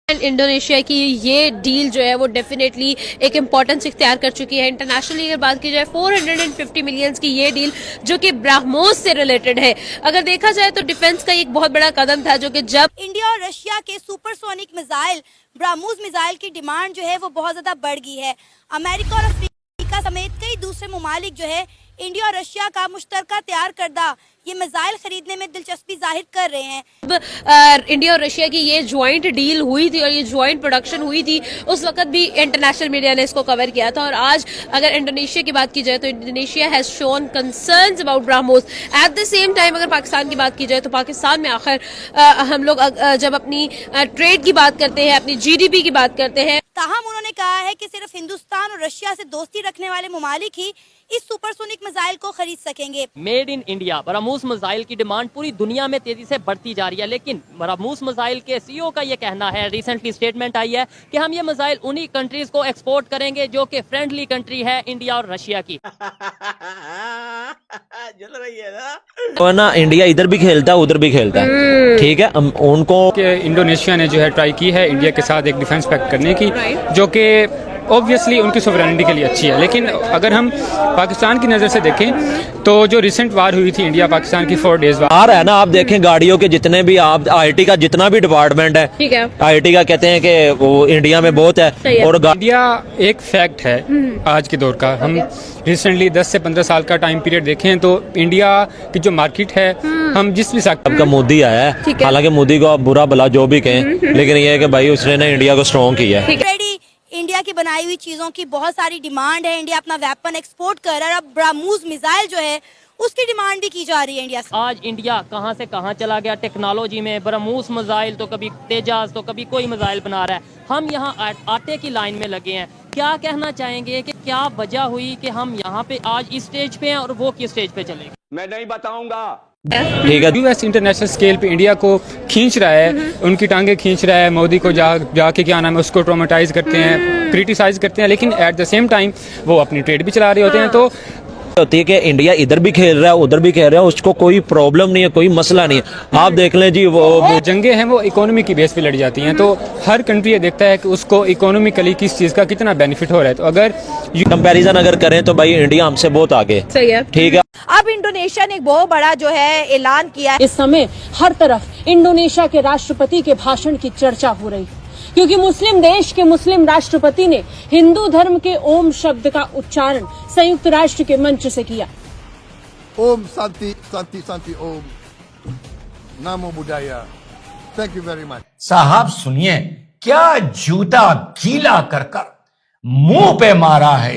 Indonesia की ये deal जो है वो डेफिनेटली एक इम्पोर्टेंस इख्तियार कर चुकी है इंटरनेशनली। अगर बात की जाए 450 मिलियंस की ये डील जो कि ब्रह्मोस से रिलेटेड है, अगर देखा जाए तो डिफेंस का एक बहुत बड़ा कदम था जो कि जब इंडिया और रशिया के सुपरसोनिक मिसाइल ब्रह्मोस मिसाइल की डिमांड जो है वो बहुत ज्यादा बढ़ गई है। अमेरिका और अफ्रीका समेत कई दूसरे ममालिक जो है इंडिया और रशिया का मुश्तरका तैयार करदा ये मिसाइल खरीदने में दिलचस्पी जाहिर कर रहे हैं। इंडिया और रशिया की ये ज्वाइंट डील हुई थी और ये ज्वाइंट प्रोडक्शन हुई थी, उस वक्त भी इंटरनेशनल मीडिया ने इसको कवर किया था। और आज अगर इंडोनेशिया की बात की जाए तो Indonesia has shown concerns about BrahMos. At the same time अगर पाकिस्तान की बात की जाए तो पाकिस्तान में आखिर हम लोग जब अपनी ट्रेड की बात करते हैं, अपनी जीडीपी की बात करते हैं, ताहम उन्होंने कहा है कि सिर्फ हिंदुस्तान और रशिया से दोस्ती रखने वाले ममालिक ही इस सुपरसोनिक मिसाइल को खरीद सकेंगे। Made in India BrahMos missile की डिमांड पूरी दुनिया में तेजी से बढ़ती जा रही है, लेकिन ब्रह्मोस मिसाइल के सीईओ का ये कहना है, रिसेंटली स्टेटमेंट आई है कि हम ये मिसाइल उन्हीं कंट्रीज को एक्सपोर्ट करेंगे जो कि फ्रेंडली कंट्री है इंडिया और रशिया की। जल रही है ना, तो ना इंडिया इधर भी खेलता है उधर भी खेलता है, ठीक है। उनको इंडोनेशिया ने जो है ट्राई की है इंडिया के साथ एक डिफेंस पैक्ट करने की, जो कि ऑब्वियसली उनकी सोवरेनिटी के लिए अच्छी है। लेकिन अगर हम पाकिस्तान की नज़र से देखें तो जो रिसेंट वार हुई थी इंडिया पाकिस्तान की 4 डेज वार है ना, आप देखें गाड़ियों के जितने भी, आप आईटी का जितना भी डिपार्टमेंट है, ठीक है, आईटी का कहते हैं कि वो इंडिया में बहुत है। और इंडिया एक फैक्ट है आज के दौर का। हम रिसेंटली 10 से 15 साल का टाइम पीरियड देखें तो इंडिया की जो मार्केट है, हम जिस भी आपका मोदी आया है, हालांकि मोदी को आप बुरा भला जो भी कहें, लेकिन ये है कि भाई उसने ना इंडिया को स्ट्रॉन्ग किया है। इंडिया की बनाई हुई चीजों की बहुत सारी डिमांड है, इंडिया अपना वेपन एक्सपोर्ट कर रहा है। अब ब्रह्मोस मिसाइल जो है उसकी डिमांड भी की जा रही है इंडिया से। आज इंडिया कहां से कहां चला गया टेक्नोलॉजी में। ब्रह्मोस मिसाइल तो कभी तेजाज तो कभी कोई मिसाइल बना रहा है, हम यहाँ आटे की लाइन में लगे हैं। क्या कहना चाहेंगे कि क्या वजह हुई कि हम यहाँ पे आज इस स्टेज पे हैं और वो किस स्टेज पे चले? मैं नहीं बताऊंगा। ठीक है, यूएस इंटरनेशनल स्केल पे इंडिया को खींच रहा है, उनकी टांगे खींच रहा है। मोदी को जाके क्या नाम है उसको ट्रॉमेटाइज करते हैं, क्रिटिसाइज करते हैं, लेकिन एट द सेम टाइम वो अपनी ट्रेड भी चला रहे होते हैं। तो होती है कि इंडिया इधर भी खेल रहा है उधर भी खेल रहा है, उसको कोई प्रॉब्लम नहीं है, कोई मसला नहीं है। आप देख लें जी, वो जंगे हैं वो इकोनॉमी की बेस पे लड़ी जाती हैं, तो हर कंट्री ये देखता है कि उसको इकोनॉमिकली किस चीज़ का कितना बेनिफिट हो रहा है। तो अगर कंपैरिजन अगर करें तो भाई इंडिया हमसे बहुत आगे, सही है, ठीक है। अब इंडोनेशिया ने एक बहुत बड़ा जो है ऐलान किया है। इस समय हर तरफ इंडोनेशिया के राष्ट्रपति के भाषण की चर्चा हो रही है, क्योंकि मुस्लिम देश के मुस्लिम राष्ट्रपति ने हिंदू धर्म के ओम शब्द का उच्चारण संयुक्त राष्ट्र के मंच से किया। ओम शांति शांति शांति, ओम नमो बुद्धाय। Thank you very much. साहब सुनिए, क्या जूता गीला कर कर मुंह पे मारा है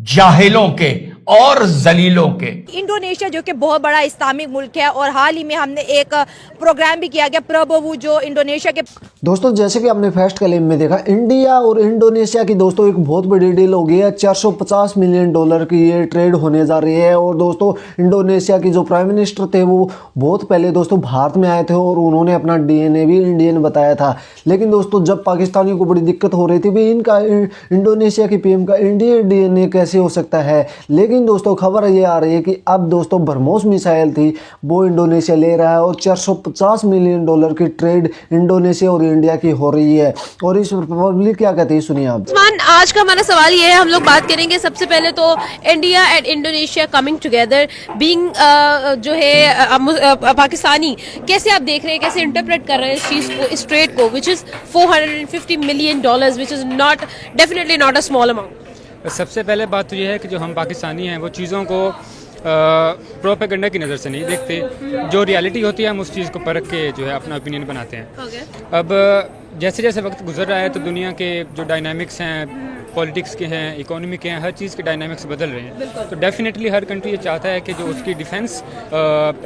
जाहिलों के और जलीलों के। इंडोनेशिया जो कि बहुत बड़ा इस्लामिक मुल्क है और हाल ही में हमने एक प्रोग्राम भी किया गया प्रभु जो इंडोनेशिया के। दोस्तों जैसे कि आपने फर्स्ट क्लिप में देखा, इंडिया और इंडोनेशिया की दोस्तों एक बहुत बड़ी डील हो गई है। 450 मिलियन डॉलर की ये ट्रेड होने जा रही है। और दोस्तों इंडोनेशिया की जो प्राइम मिनिस्टर थे वो बहुत पहले दोस्तों भारत में आए थे और उन्होंने अपना डीएनए भी इंडियन बताया था। लेकिन दोस्तों जब पाकिस्तानियों को बड़ी दिक्कत हो रही थी भी इनका इंडोनेशिया की पीएम का इंडियन डीएनए कैसे हो सकता है, लेकिन दोस्तों खबर ये आ रही है कि अब दोस्तों ब्रह्मोस मिसाइल थी वो इंडोनेशिया ले रहा है और 450 मिलियन डॉलर की ट्रेड इंडोनेशिया और इंडिया की हो रही है। और इस पब्लिक क्या कहती है सुनिए आप। आज का हमारा सवाल ये है, हम लोग बात करेंगे सबसे पहले तो India and Indonesia coming together being जो है पाकिस्तानी, कैसे आप देख रहे हैं, कैसे इंटरप्रेट कर रहे हैं इस चीज को, इस ट्रेड को, which is 450 million dollars, which is not definitely not a small amount. सबसे पहले बात तो ये है कि जो हम पाकिस्तानी हैं वो चीज़ों को प्रोपेगेंडा की नज़र से नहीं देखते, जो रियलिटी होती है हम उस चीज़ को परख के जो है अपना ओपिनियन बनाते हैं। अब जैसे जैसे वक्त गुजर रहा है तो दुनिया के जो डायनामिक्स हैं, पॉलिटिक्स के हैं, इकोनॉमी के हैं, हर चीज़ के डायनामिक्स बदल रहे हैं। तो डेफिनेटली हर कंट्री ये चाहता है कि जो उसकी डिफेंस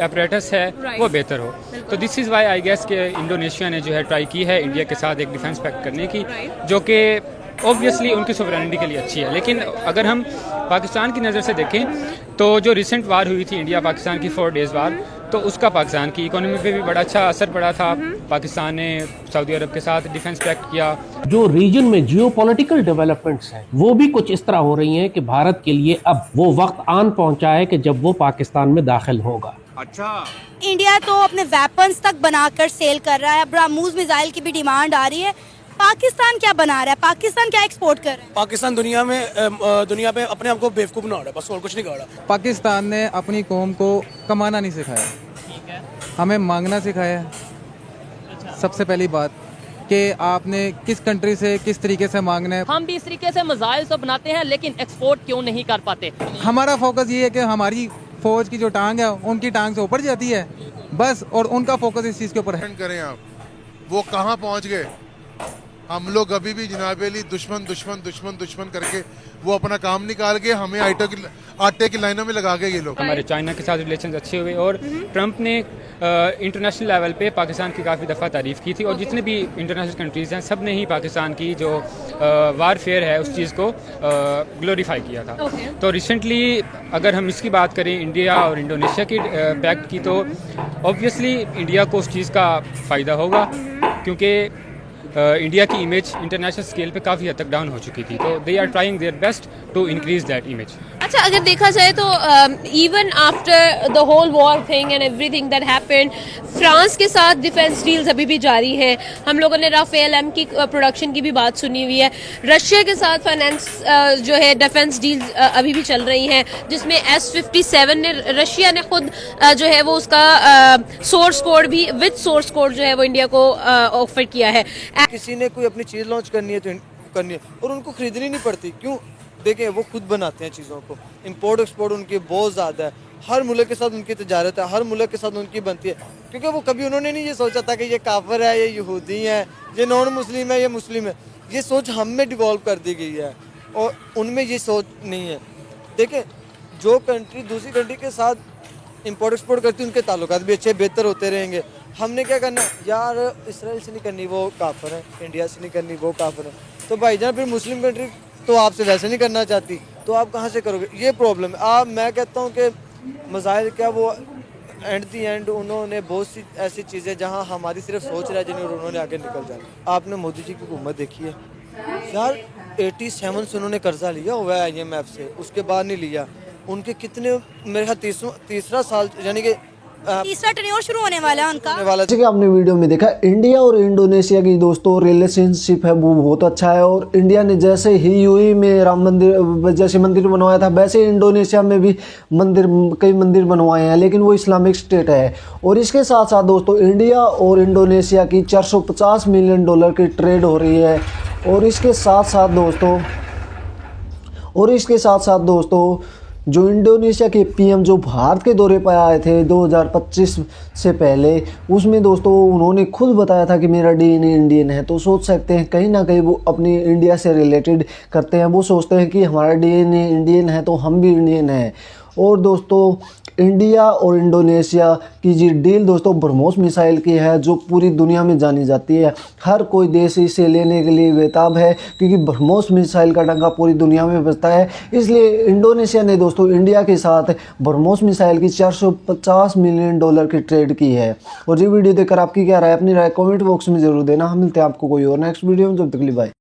एपरेटस है वो बेहतर हो। तो this is why I guess कि इंडोनेशिया ने जो है ट्राई की है इंडिया के साथ एक डिफेंस पैक्ट करने की, जो कि ऑब्वियसली उनकी सोवरेनिटी के लिए अच्छी है। लेकिन अगर हम पाकिस्तान की नज़र से देखें तो जो रिसेंट वार हुई थी इंडिया पाकिस्तान की 4 डेज वार, तो उसका पाकिस्तान की इकोनॉमी पे भी बड़ा अच्छा असर पड़ा था। पाकिस्तान ने सऊदी अरब के साथ डिफेंस पैक्ट किया। जो रीजन में जियोपॉलिटिकल डेवलपमेंट्स हैं वो भी कुछ इस तरह हो रही हैं कि भारत के लिए अब वो वक्त आन पहुंचा है कि जब वो पाकिस्तान में दाखिल होगा। अच्छा, इंडिया तो अपने वेपन्स तक बनाकर सेल कर रहा है। ब्रह्मोस मिसाइल की भी डिमांड आ रही है। पाकिस्तान क्या बना रहा है, पाकिस्तान क्या एक्सपोर्ट कर रहा है? पाकिस्तान दुनिया में अपने आप को बेवकूफ़ बना रहा है, बस और कुछ नहीं कर रहा। पाकिस्तान ने अपनी कौम को कमाना नहीं सिखाया, हमें मांगना सिखाया है। सबसे पहली बात कि आपने किस कंट्री से किस तरीके से मांगना है। हम भी इस तरीके से मिसाइल तो बनाते हैं, लेकिन एक्सपोर्ट क्यों नहीं कर पाते? हमारा फोकस ये है कि हमारी फौज की जो टांग है उनकी टांग से ऊपर जाती है बस, और उनका फोकस इस चीज़ के ऊपर है। करें आप, वो कहाँ पहुँच गए? हम लोग अभी भी जनाब अली दुश्मन दुश्मन दुश्मन दुश्मन करके वो अपना काम निकाल के हमें आटे की लाइनों में लगा के ये लोग। हमारे चाइना के साथ रिलेशन अच्छे हुए और ट्रंप ने इंटरनेशनल लेवल पे पाकिस्तान की काफ़ी दफ़ा तारीफ़ की थी और जितने भी इंटरनेशनल कंट्रीज़ हैं सब ने ही पाकिस्तान की जो वारफेयर है उस चीज़ को ग्लोरीफाई किया था। तो रिसेंटली अगर हम इसकी बात करें इंडिया और इंडोनेशिया की पैक्ट की, तो ऑब्वियसली इंडिया को उस चीज़ का फ़ायदा होगा क्योंकि इंडिया की इमेज इंटरनेशनल स्केल पे काफ़ी हद तक डाउन हो चुकी थी, तो they are trying their best to increase that image. अच्छा, अगर देखा जाए तो even after the whole war thing and everything that happened, France के साथ डिफेंस डील्स अभी भी जारी हैं। हम लोगों ने राफेल एम की प्रोडक्शन की भी बात सुनी हुई है। रशिया के साथ फाइनेंस जो है डिफेंस डील्स अभी भी चल रही हैं, जिसमें S-57 ने रशिया ने खुद जो है वो उसका सोर्स कोड भी विद सोर्स कोड जो है वो इंडिया को ऑफर किया है। किसी ने कोई अपनी चीज़ लॉन्च करनी है तो करनी है और उनको खरीदनी नहीं पड़ती। क्यों? देखें, वो खुद बनाते हैं चीज़ों को। इंपोर्ट एक्सपोर्ट उनकी बहुत ज़्यादा है, हर मुल्क के साथ उनकी तजारत है, हर मुल्क के साथ उनकी बनती है, क्योंकि वो कभी उन्होंने नहीं ये सोचा था कि ये काफिर है, ये यहूदी है, ये नॉन मुस्लिम है, ये मुस्लिम है। ये सोच हम में डिवॉल्व कर दी गई है और उनमें ये सोच नहीं है। देखें, जो कंट्री दूसरी कंट्री के साथ इंपोर्ट एक्सपोर्ट करती है उनके ताल्लुकात भी अच्छे बेहतर होते रहेंगे। हमने क्या करना यार, इसराइल से नहीं करनी वो काफिर है, इंडिया से नहीं करनी वो काफिर है, तो भाईजान फिर मुस्लिम कंट्री तो आपसे वैसे नहीं करना चाहती, तो आप कहाँ से करोगे? ये प्रॉब्लम है। मैं कहता हूँ कि मज़ाहिर क्या वो एंड दी एंड उन्होंने बहुत सी ऐसी चीज़ें जहाँ हमारी सिर्फ सोच रह जानी और उन्होंने आगे निकल जाना। आपने मोदी जी की हुकूमत देखी है यार, 87 से उन्होंने कर्जा लिया हुआ है IMF से, उसके बाद नहीं लिया। उनके कितने, मेरे ख्याल तीसरा साल यानी कि तीसरा टेन्योर शुरू होने वाला है उनका। जैसे कि आपने वीडियो में देखा, इंडिया और इंडोनेशिया की दोस्तों रिलेशनशिप है वो बहुत अच्छा है। और इंडिया ने जैसे ही यूएई में राम मंदिर जैसे मंदिर बनवाया था, वैसे इंडोनेशिया में भी कई मंदिर बनवाए हैं, लेकिन वो इस्लामिक स्टेट है। और इसके साथ साथ दोस्तों इंडिया और इंडोनेशिया की $450 मिलियन की ट्रेड हो रही है। और इसके साथ साथ दोस्तों जो इंडोनेशिया के PM जो भारत के दौरे पर आए थे 2025 से पहले, उसमें दोस्तों उन्होंने खुद बताया था कि मेरा DNA इंडियन है। तो सोच सकते हैं कहीं ना कहीं वो अपनी इंडिया से रिलेटेड करते हैं, वो सोचते हैं कि हमारा DNA इंडियन है तो हम भी इंडियन हैं। और दोस्तों इंडिया और इंडोनेशिया की जी डील दोस्तों ब्रह्मोस मिसाइल की है, जो पूरी दुनिया में जानी जाती है। हर कोई देश इसे लेने के लिए बेताब है क्योंकि ब्रह्मोस मिसाइल का डंका पूरी दुनिया में बजता है। इसलिए इंडोनेशिया ने दोस्तों इंडिया के साथ ब्रह्मोस मिसाइल की $450 मिलियन की ट्रेड की है। और ये वीडियो देखकर आपकी क्या राय, अपनी राय कमेंट बॉक्स में जरूर देना। हम मिलते हैं आपको कोई और नेक्स्ट वीडियो में, जब तक के लिए बाय।